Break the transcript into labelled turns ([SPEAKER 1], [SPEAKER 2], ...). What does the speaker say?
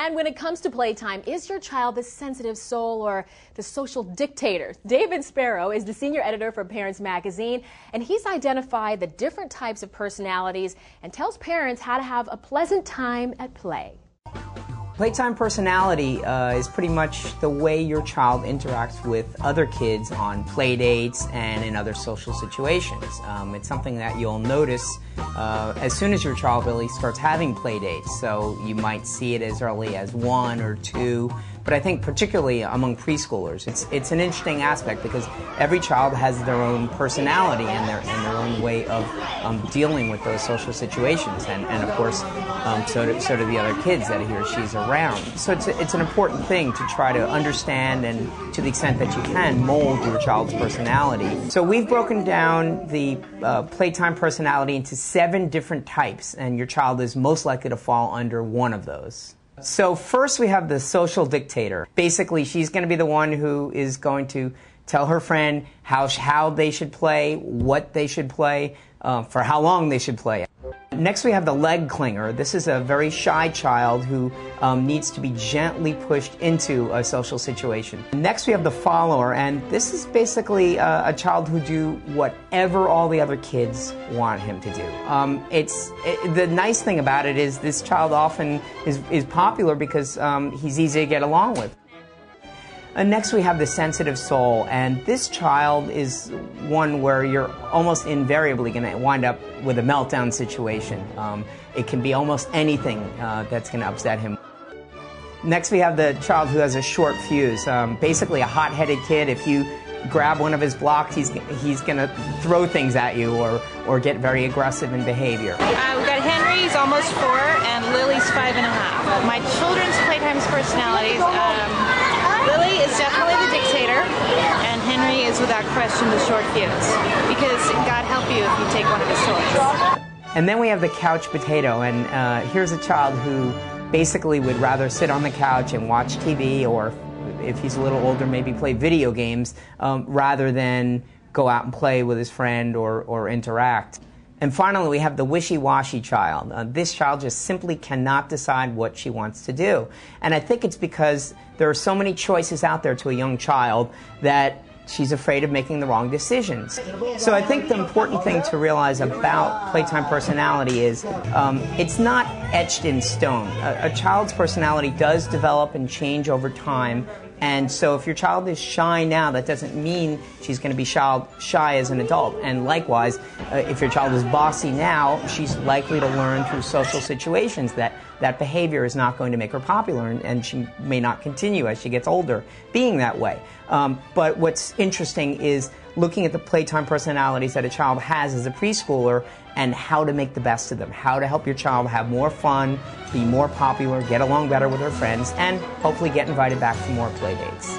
[SPEAKER 1] And when it comes to playtime, is your child the sensitive soul or the social dictator? David Sparrow is the senior editor for Parents Magazine, and he's identified the different types of personalities and tells parents how to have a pleasant time at play.
[SPEAKER 2] Playtime personality is pretty much the way your child interacts with other kids on play dates and in other social situations. It's something that you'll notice as soon as your child really starts having play dates. So you might see it as early as 1 or 2. But I think particularly among preschoolers, it's an interesting aspect because every child has their own personality and their own way of dealing with those social situations, and of course, so do the other kids that he or she's around. So it's an important thing to try to understand and, to the extent that you can, mold your child's personality. So we've broken down the playtime personality into 7 different types, and your child is most likely to fall under one of those. So first we have the social dictator. Basically, she's going to be the one who is going to tell her friend how they should play, what they should play, for how long they should play. Next we have the leg clinger. This is a very shy child who needs to be gently pushed into a social situation. Next we have the follower, and this is basically a child who do whatever all the other kids want him to do. The nice thing about it is this child often is popular because he's easy to get along with. And next we have the sensitive soul, and this child is one where you're almost invariably going to wind up with a meltdown situation. It can be almost anything that's going to upset him. Next we have the child who has a short fuse, basically a hot-headed kid. If you grab one of his blocks, he's going to throw things at you or get very aggressive in behavior.
[SPEAKER 3] We've got Henry, he's almost 4, and Lily's 5.5. My children's playtime's personalities, Lily is definitely the dictator, and Henry is without question the short fuse, because God help you if you take one of his toys.
[SPEAKER 2] And then we have the couch potato, and here's a child who basically would rather sit on the couch and watch TV, or if he's a little older, maybe play video games, rather than go out and play with his friend or interact. And finally, we have the wishy-washy child. This child just simply cannot decide what she wants to do. And I think it's because there are so many choices out there to a young child that she's afraid of making the wrong decisions. So I think the important thing to realize about playtime personality is it's not etched in stone. A child's personality does develop and change over time. And so if your child is shy now, that doesn't mean she's going to be shy as an adult. And likewise, if your child is bossy now, she's likely to learn through social situations that behavior is not going to make her popular, and she may not continue as she gets older being that way. But what's interesting is looking at the playtime personalities that a child has as a preschooler and how to make the best of them, how to help your child have more fun, be more popular, get along better with her friends, and hopefully get invited back for more play dates.